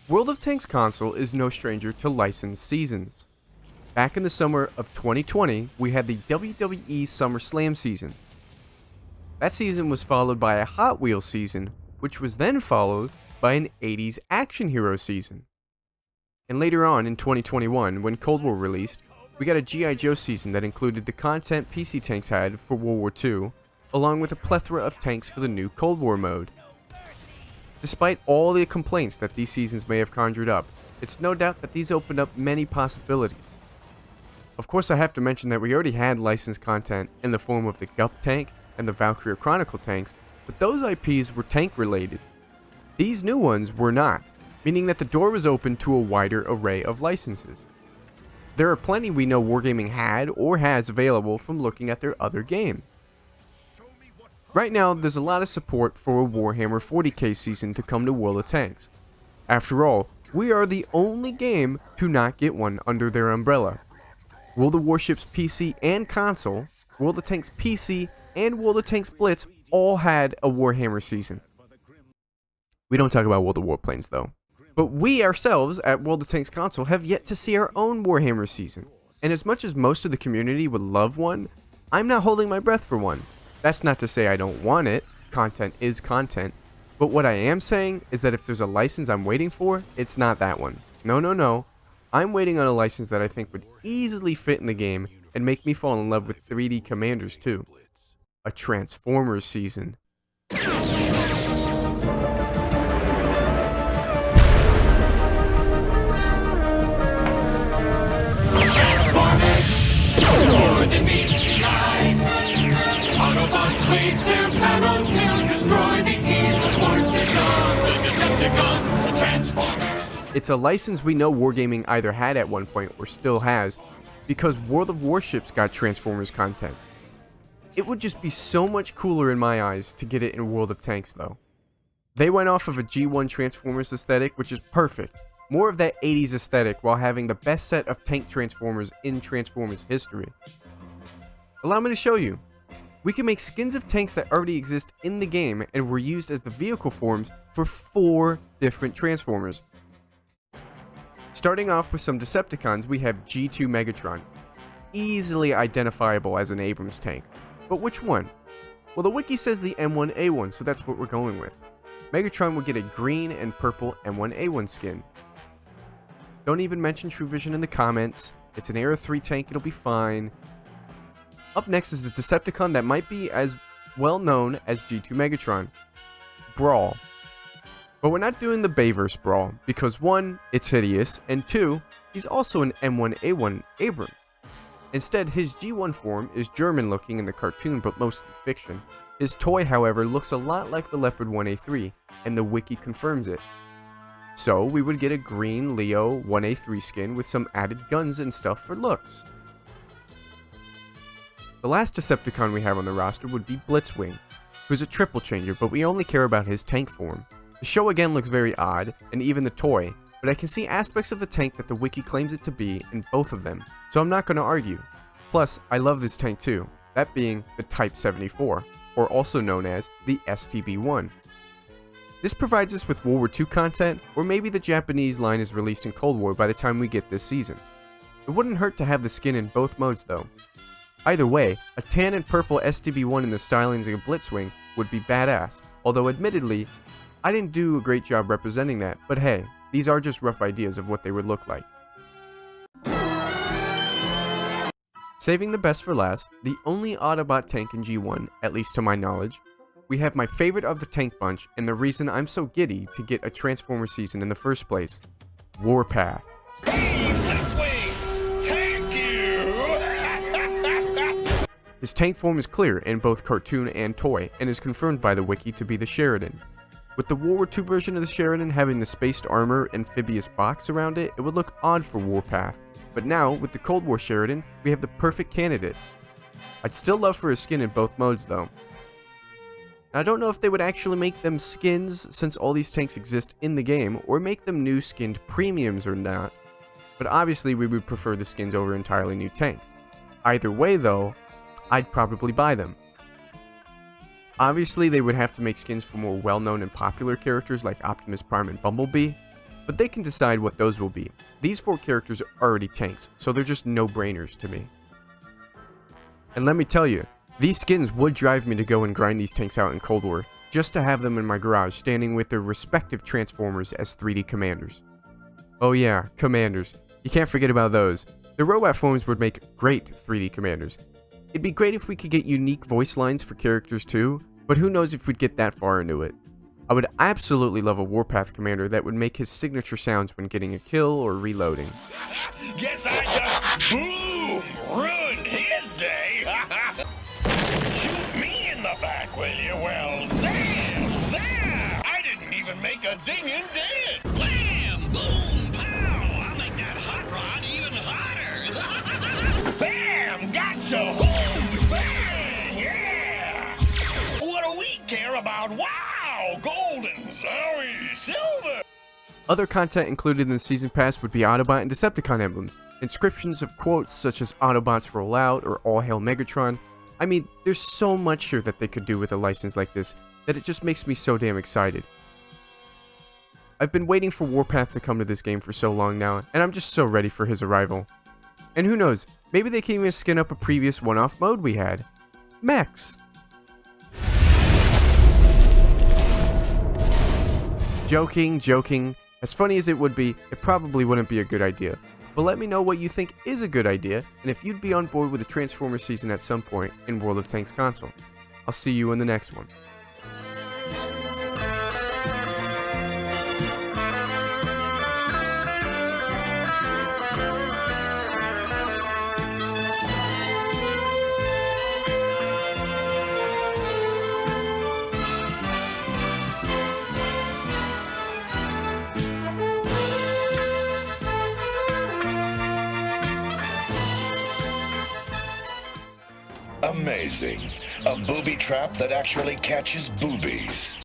World of Tanks console is no stranger to licensed seasons. Back in the summer of 2020, we had the WWE SummerSlam season. That season was followed by a Hot Wheels season, which was then followed by an 80s action hero season. And later on in 2021, when Cold War released, we got a G.I. Joe season that included the content PC tanks had for World War II, along with a plethora of tanks for the new Cold War mode. Despite all the complaints that these seasons may have conjured up, it's no doubt that these opened up many possibilities. Of course, I have to mention that we already had licensed content in the form of the Gup tank and the Valkyria Chronicle tanks, but those IPs were tank related. These new ones were not, meaning that the door was open to a wider array of licenses. There are plenty we know Wargaming had or has available from looking at their other games. Right now, there's a lot of support for a Warhammer 40k season to come to World of Tanks. After all, we are the only game to not get one under their umbrella. World of Warships PC and console, World of Tanks PC, and World of Tanks Blitz all had a Warhammer season. We don't talk about World of Warplanes though. But we ourselves at World of Tanks console have yet to see our own Warhammer season. And as much as most of the community would love one, I'm not holding my breath for one. That's not to say I don't want it, content is content, but what I am saying is that if there's a license I'm waiting for, it's not that one. No. I'm waiting on a license that I think would easily fit in the game and make me fall in love with 3D commanders too. A Transformers season. More than meets the eye. Autobots wage their battle to destroy the evil forces of the Decepticons, the Transformers. It's a license we know Wargaming either had at one point or still has, because World of Warships got Transformers content. It would just be so much cooler in my eyes to get it in World of Tanks though. They went off of a G1 Transformers aesthetic, which is perfect. More of that 80s aesthetic while having the best set of tank Transformers in Transformers history. Allow me to show you. We can make skins of tanks that already exist in the game and were used as the vehicle forms for 4 different Transformers. Starting off with some Decepticons, we have G2 Megatron, easily identifiable as an Abrams tank. But which one? Well, the wiki says the M1A1, so that's what we're going with. Megatron will get a green and purple M1A1 skin. Don't even mention True Vision in the comments. It's an Era 3 tank, it'll be fine. Up next is the Decepticon that might be as well known as G2 Megatron, Brawl. But we're not doing the Bayverse Brawl, because 1, it's hideous, and 2, he's also an M1A1 Abrams. Instead, his G1 form is German looking in the cartoon but mostly fiction. His toy, however, looks a lot like the Leopard 1A3, and the wiki confirms it. So we would get a green Leo 1A3 skin with some added guns and stuff for looks. The last Decepticon we have on the roster would be Blitzwing, who's a triple changer, but we only care about his tank form. The show again looks very odd, and even the toy, but I can see aspects of the tank that the wiki claims it to be in both of them, so I'm not going to argue. Plus, I love this tank too, that being the Type 74, or also known as the STB-1. This provides us with World War II content, or maybe the Japanese line is released in Cold War by the time we get this season. It wouldn't hurt to have the skin in both modes though. Either way, a tan and purple STB-1 in the stylings of Blitzwing would be badass, although admittedly, I didn't do a great job representing that, but hey, these are just rough ideas of what they would look like. Saving the best for last, the only Autobot tank in G1, at least to my knowledge, we have my favorite of the tank bunch and the reason I'm so giddy to get a Transformer season in the first place, Warpath. Hey, Blitzwing! Thank you! His tank form is clear in both cartoon and toy, and is confirmed by the wiki to be the Sheridan. With the World War II version of the Sheridan having the spaced armor amphibious box around it, it would look odd for Warpath. But now, with the Cold War Sheridan, we have the perfect candidate. I'd still love for a skin in both modes though. Now, I don't know if they would actually make them skins since all these tanks exist in the game, or make them new skinned premiums or not, but obviously we would prefer the skins over entirely new tanks. Either way though, I'd probably buy them. Obviously they would have to make skins for more well-known and popular characters like Optimus Prime and Bumblebee, but they can decide what those will be. These 4 characters are already tanks, so they're just no-brainers to me. And let me tell you, these skins would drive me to go and grind these tanks out in Cold War, just to have them in my garage standing with their respective transformers as 3D commanders. Oh yeah, commanders. You can't forget about those. The robot forms would make great 3D commanders. It'd be great if we could get unique voice lines for characters too, but who knows if we'd get that far into it. I would absolutely love a Warpath commander that would make his signature sounds when getting a kill or reloading. Guess I just boom ruined his day. Shoot me in the back, will you? Well, Sam! I didn't even make a dingin' dent. Blam! Boom! Pow! I'll make that hot rod even hotter. Bam! Gotcha! Hose! Bang! Yeah! What do we care about? Wow! Gold and Zowie! Silver! Other content included in the Season Pass would be Autobot and Decepticon emblems, inscriptions of quotes such as Autobots roll out or All Hail Megatron. I mean, there's so much here that they could do with a license like this that it just makes me so damn excited. I've been waiting for Warpath to come to this game for so long now, and I'm just so ready for his arrival. And who knows, maybe they can even skin up a previous one-off mode we had. Mechs! Joking. As funny as it would be, it probably wouldn't be a good idea. But let me know what you think is a good idea, and if you'd be on board with a Transformers season at some point in World of Tanks console. I'll see you in the next one. Amazing. A booby trap that actually catches boobies.